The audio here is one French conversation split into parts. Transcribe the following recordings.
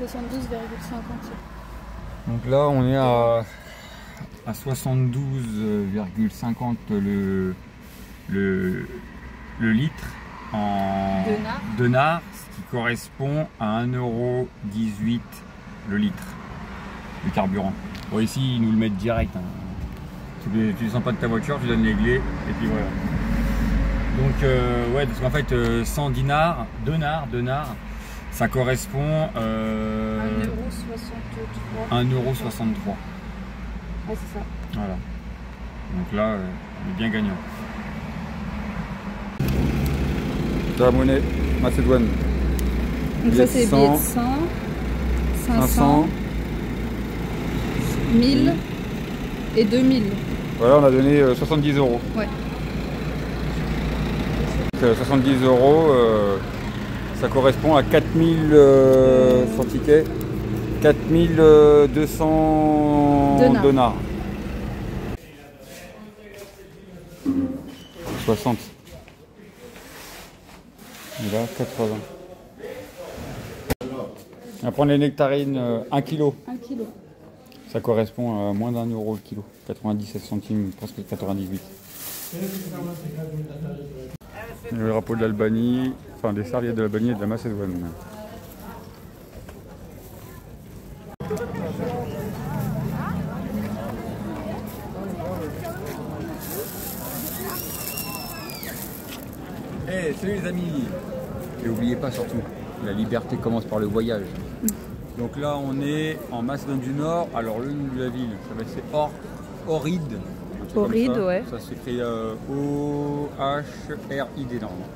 72,50. Donc là, on est à 72,50 le litre en denard, ce qui correspond à 1,18 € le litre de carburant. Bon, ici, ils nous le mettent direct. Hein. Tu descends pas de ta voiture, tu donnes les clés et puis voilà. Donc, ouais, parce qu'en fait, 100 dinars, denars, ça correspond 1,63 €. 1,63 €. Ouais, c'est ça. Voilà. Donc là, on est bien gagnant. La monnaie macédoine. Donc ça c'est billets de 100, 500, 1000 et 2000. Voilà, on a donné 70 €. Ouais. Donc, 70 €, ça correspond à 4000 sans ticket, 4200 dinars. 60. Et là, 80. On va prendre les nectarines 1 kg. 1 kg. Ça correspond à moins d'1 € le kilo. 97 centimes, presque 98. Le drapeau de l'Albanie, enfin des serviettes de l'Albanie et de la Macédoine. Hey, salut les amis! Et n'oubliez pas surtout, la liberté commence par le voyage. Donc là on est en Macédoine du Nord, alors le nom de la ville, c'est Ohrid. Ohrid, ouais. Ça s'écrit O-H-R-I-D normalement.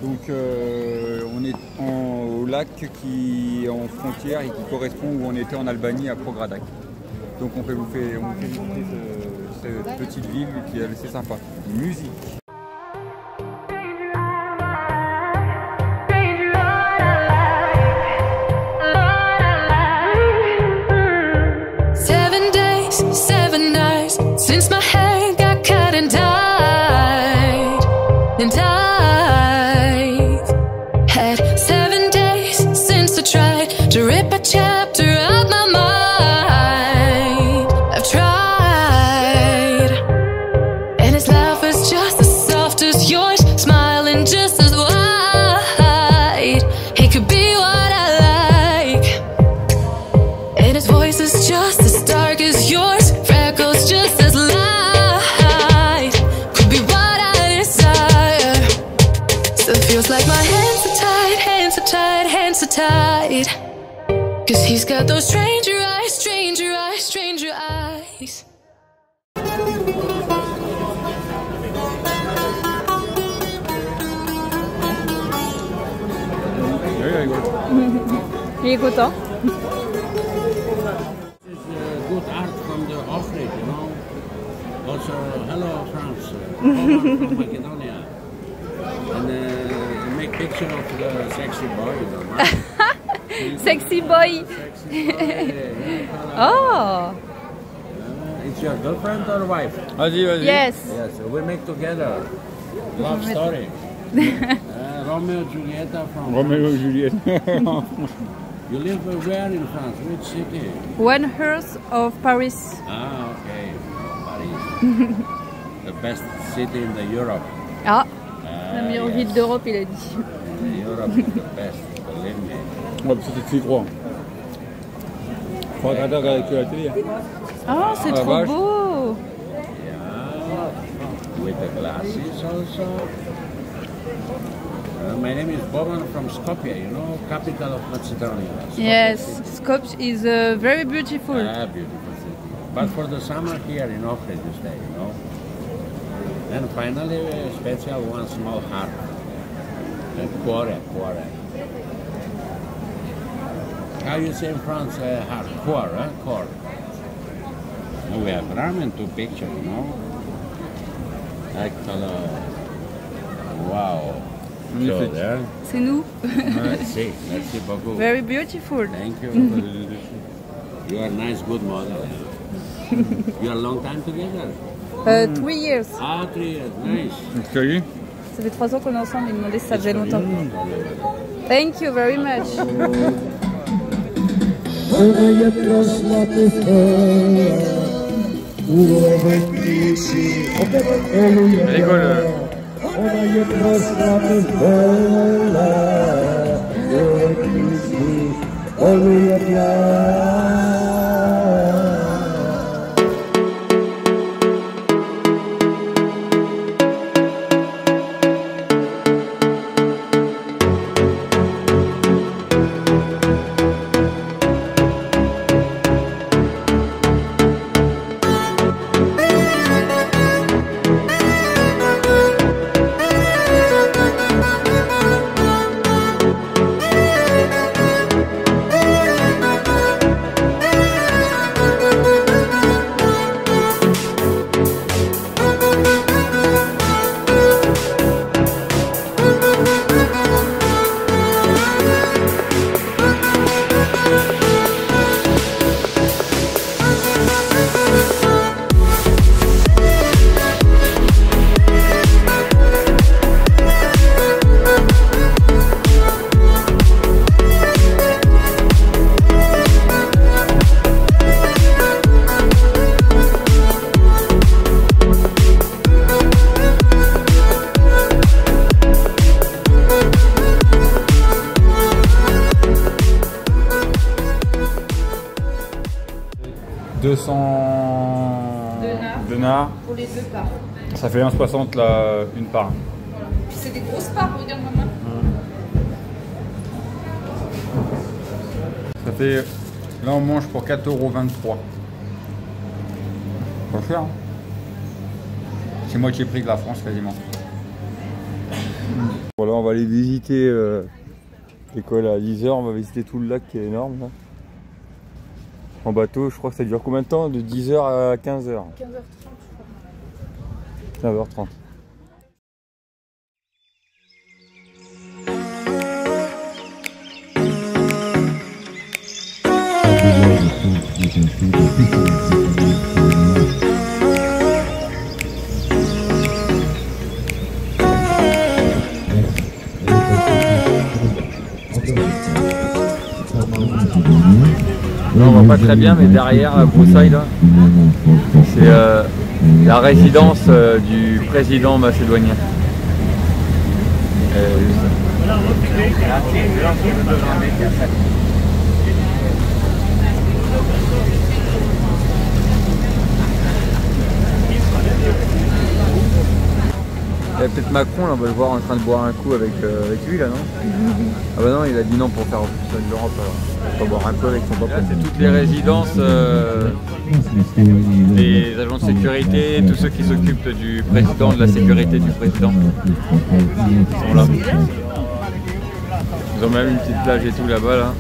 Donc on est au lac qui est en frontière et qui correspond où on était en Albanie à Progradac. Donc on fait visiter cette petite ville qui est assez sympa. Musique. Since my head got cut and I've had 7 days since I tried to rip a chapter out my mind. I've tried, and his laugh is just as soft as yours, smiling just as wide. He could be what I like, and his voice is just as dark as yours, freckles just as light. Could be what I desire. Still feels like my hands are tied, hands are tied, hands are tied. Cause he's got those stranger eyes, stranger eyes, stranger eyes. Il est content. Good art from the Africa, you know. Also, hello France, from Macedonia, and make picture of the sexy boy, you know. Sexy boy. Sexy boy. Oh. It's your girlfriend or wife? Vas-y, vas-y. Yes. Yes, we make together. Love story. Romeo and Julieta from. Romeo et Juliette. You live where in France? Which city? 1 hearth of Paris. Ah, okay. Paris. The best city in the Europe. Ah, la meilleure ville d'Europe, il a dit. Europe is the best, believe me. Ouais, c'est tu crois. Faut regarder avec la télé. Oh, c'est trop vache. beau. Yeah, with the glasses also. My name is Boban from Skopje, you know, capital of Macedonia. Skopje Yes, city. Skopje is very beautiful. Ah, beautiful city. But for the summer here in Ohrid you stay, you know. And finally, special one small heart. Cuore. How you say in France, heart? Cuore, core. We have ramen to picture, you know. Wow. So there. C'est nous. Merci beaucoup. Very beautiful. Thank you. You are a nice, good model. You are a long time together? 3 years. Ah, 3 years, nice. Salut. Ça fait 3 ans qu'on est ensemble, il me demandait si ça faisait longtemps. Thank you very much. Oraya rastladı Rigole. Oraya rastladı denars pour les 2 parts. Ça fait 1,60 là, une part. Voilà. Puis c'est des grosses parts, regarde maman. Ça fait, là on mange pour 4,23 €. Pas cher, hein. C'est moitié prix de la France quasiment. Voilà, on va aller visiter l'école à 10 h, on va visiter tout le lac qui est énorme là. En bateau, je crois que ça dure combien de temps? De 10 h à 15 h 15h30 je crois. 15h30. Là, on voit pas très bien, mais derrière la broussaille là, c'est la résidence du président macédonien. Il y a peut-être Macron, là, on va le voir en train de boire un coup avec lui là, non? Ah bah non, il a dit non pour faire ça de l'Europe, alors il va boire un coup avec son papa. C'est toutes les résidences des agents de sécurité, tous ceux qui s'occupent du président, de la sécurité du président. Ils sont là. Ils ont même une petite plage et tout là-bas là.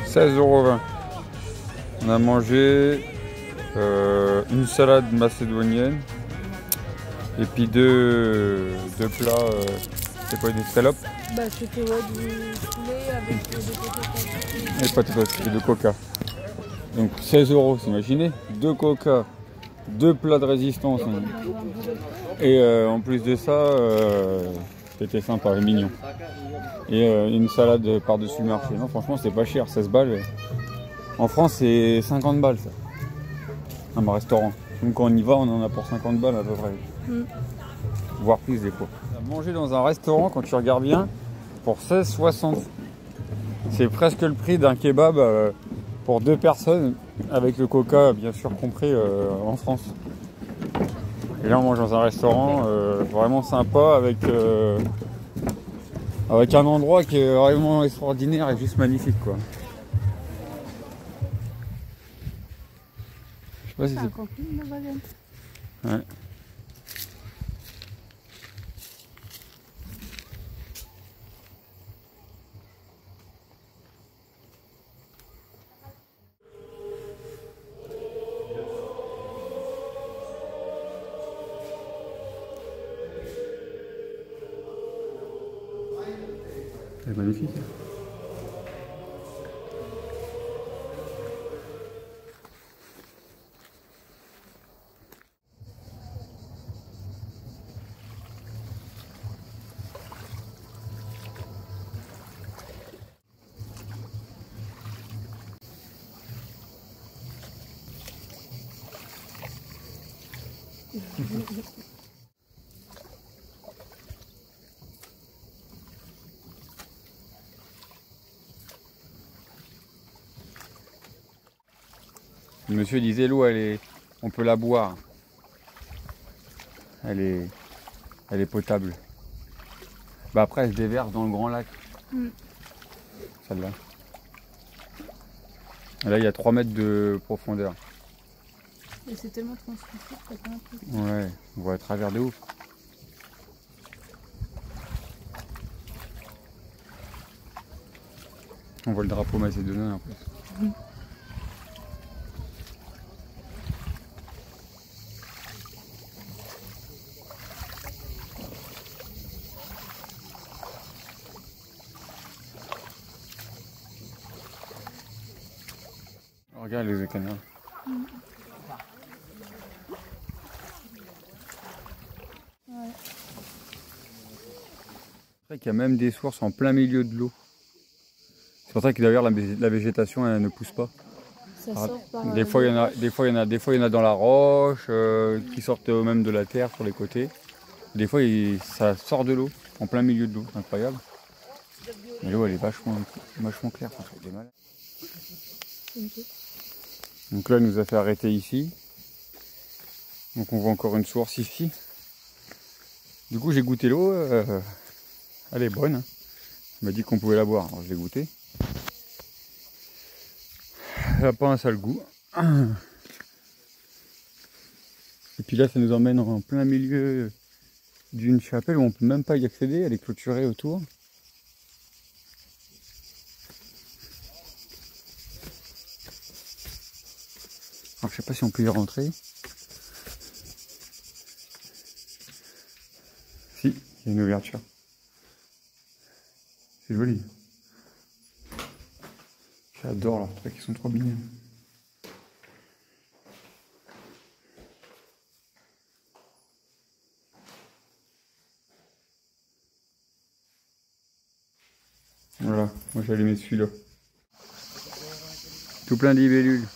16,20 €. On a mangé une salade macédonienne et puis deux plats, c'est quoi, des scalopes? Bah c'était du poulet avec des patates. Et patates et de coca. Donc 16 €, imaginez, 2 coca, 2 plats de résistance. Hein. Et en plus de ça, c'était sympa et mignon. Et une salade par-dessus le marché. Non, franchement, c'est pas cher, 16 balles. En France, c'est 50 balles ça. Un restaurant. Donc quand on y va, on en a pour 50 balles à peu près. Voire plus des fois. Manger dans un restaurant, quand tu regardes bien, pour 16,60 €. C'est presque le prix d'un kebab pour 2 personnes, avec le coca bien sûr compris en France. Et là on mange dans un restaurant vraiment sympa avec un endroit qui est vraiment extraordinaire et juste magnifique quoi. Je sais pas si c'est... 50 000 la baguette. Ouais. C'est magnifique. Le monsieur disait l'eau, on peut la boire. Elle est potable. Bah après elle se déverse dans le grand lac. Celle-là. Là il y a 3 mètres de profondeur. Et c'est tellement translucide, t'as pas l'impression. Ouais, on voit à travers de ouf. On voit le drapeau macédonien en plus. Regarde les canards. Ouais. C'est vrai qu'il y a même des sources en plein milieu de l'eau. C'est pour ça que d'ailleurs la végétation elle ne pousse pas. Ça sort par Des fois il y en a dans la roche, qui sortent même de la terre sur les côtés. Des fois ça sort de l'eau, en plein milieu de l'eau, c'est incroyable. Mais l'eau elle est vachement claire, ça fait des mal. Donc là il nous a fait arrêter ici. Donc on voit encore une source ici. Du coup j'ai goûté l'eau, elle est bonne. Il m'a dit qu'on pouvait la boire, alors je l'ai goûté. Elle n'a pas un sale goût. Et puis là ça nous emmène en plein milieu d'une chapelle où on ne peut même pas y accéder, elle est clôturée autour. Alors je sais pas si on peut y rentrer. Si, il y a une ouverture. C'est joli. J'adore leurs trucs, ils sont trop mignons. Voilà, moi j'ai allumé celui-là. Tout plein de libellules.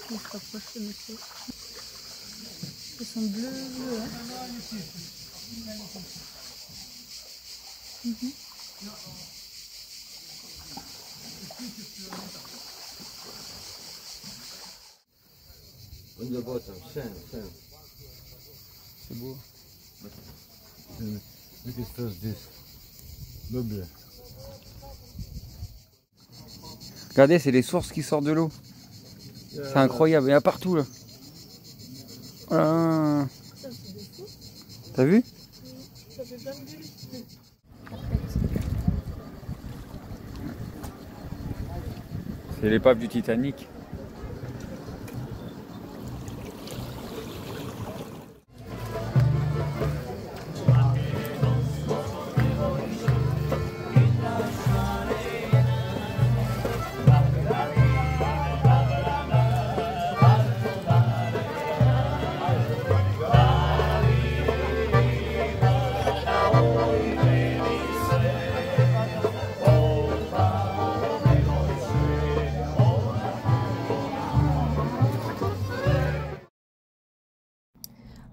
On se rapproche de monsieur. Ils sont bleus, hein. On the bottom, sand. C'est beau. Look at first this. Double. Regardez, c'est les sources qui sortent de l'eau. C'est incroyable, il y en a partout là. Voilà. T'as vu? Ça fait plein de bulles. C'est l'épave du Titanic.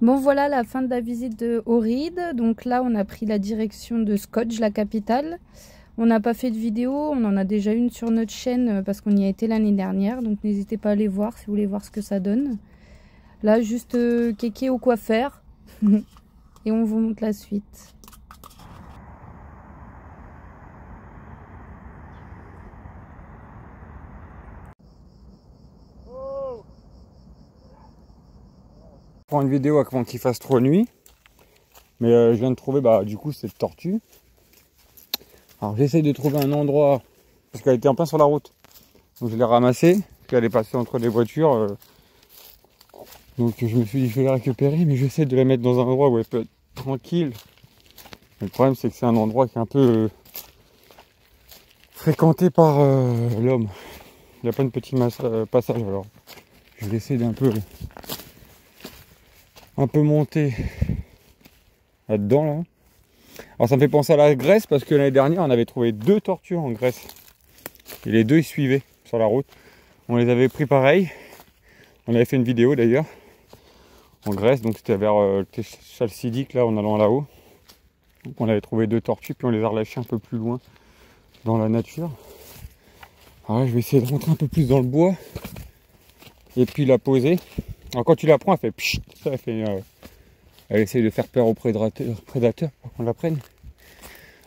Bon voilà la fin de la visite de Ohrid. Donc là on a pris la direction de Skopje, la capitale. On n'a pas fait de vidéo, on en a déjà une sur notre chaîne parce qu'on y a été l'année dernière. Donc n'hésitez pas à aller voir si vous voulez voir ce que ça donne. Là juste kéké au coiffeur. Et on vous montre la suite. Une vidéo avant qu'il fasse trop nuit, mais je viens de trouver du coup cette tortue. Alors j'essaye de trouver un endroit parce qu'elle était en plein sur la route, donc je l'ai ramassée parce qu'elle est passée entre les voitures, donc je me suis dit je vais la récupérer, mais j'essaie de la mettre dans un endroit où elle peut être tranquille. Mais le problème c'est que c'est un endroit qui est un peu fréquenté par l'homme. Il y a plein de petits passages, alors je vais essayer d'un peu monter là-dedans là. Alors ça me fait penser à la Grèce parce que l'année dernière on avait trouvé 2 tortues en Grèce et les 2 ils suivaient sur la route. On les avait pris pareil, on avait fait une vidéo d'ailleurs en Grèce, donc c'était vers Chalcidique là en allant là-haut. Donc on avait trouvé 2 tortues puis on les a relâchées un peu plus loin dans la nature. Alors là je vais essayer de rentrer un peu plus dans le bois et puis la poser. Alors quand tu la prends, elle fait pchit, elle essaye de faire peur aux prédateurs pour qu'on la prenne.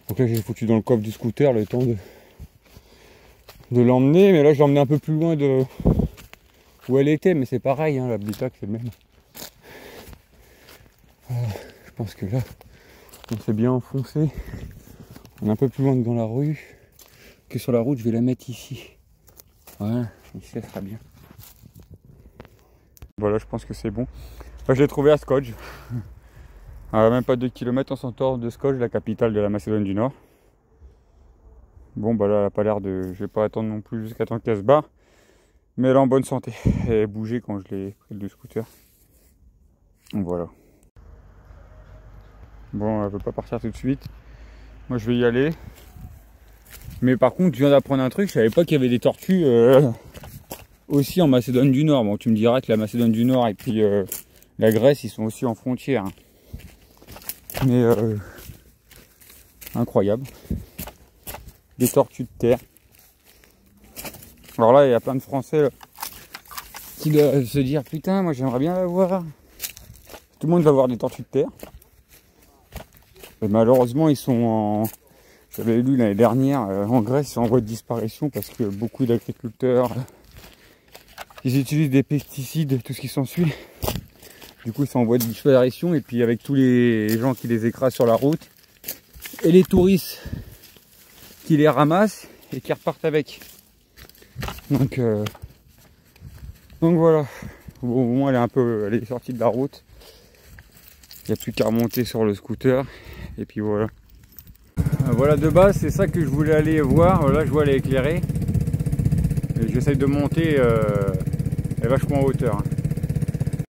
Donc là j'ai foutu dans le coffre du scooter le temps de l'emmener, mais là je l'ai emmené un peu plus loin de où elle était, mais c'est pareil, hein, l'habitacle c'est le même. Je pense que là on s'est bien enfoncé. On est un peu plus loin que dans la rue que sur la route. Je vais la mettre ici. Voilà, ici ça sera bien. Voilà, je pense que c'est bon. Là, je l'ai trouvé à Skopje. À même pas 2 km, on s'entorse de Skopje, la capitale de la Macédoine du Nord. Bon, bah là, elle n'a pas l'air de... Je vais pas attendre non plus jusqu'à temps qu'elle se barre. Mais elle est en bonne santé. Elle a bougé quand je l'ai pris le scooter. Donc voilà. Bon, elle veut pas partir tout de suite. Moi, je vais y aller. Mais par contre, je viens d'apprendre un truc. Je savais pas qu'il y avait des tortues... aussi en Macédoine du Nord. Bon, tu me diras que la Macédoine du Nord et puis la Grèce, ils sont aussi en frontière. Mais incroyable. Des tortues de terre. Alors là, il y a plein de Français là, qui doivent se dire putain, moi j'aimerais bien la voir. Tout le monde va voir des tortues de terre. Et malheureusement, ils sont en... J'avais lu l'année dernière, en Grèce, ils sont en voie de disparition parce que beaucoup d'agriculteurs... Ils utilisent des pesticides, tout ce qui s'ensuit. Du coup, ils sont en voie de disparition. Et puis, avec tous les gens qui les écrasent sur la route, et les touristes qui les ramassent et qui repartent avec. Donc voilà. Bon, au moins, elle est sortie de la route. Il n'y a plus qu'à remonter sur le scooter. Et puis voilà. Voilà, de base, c'est ça que je voulais aller voir. Là, je vois elle est éclairée. J'essaye de monter. Elle est vachement en hauteur.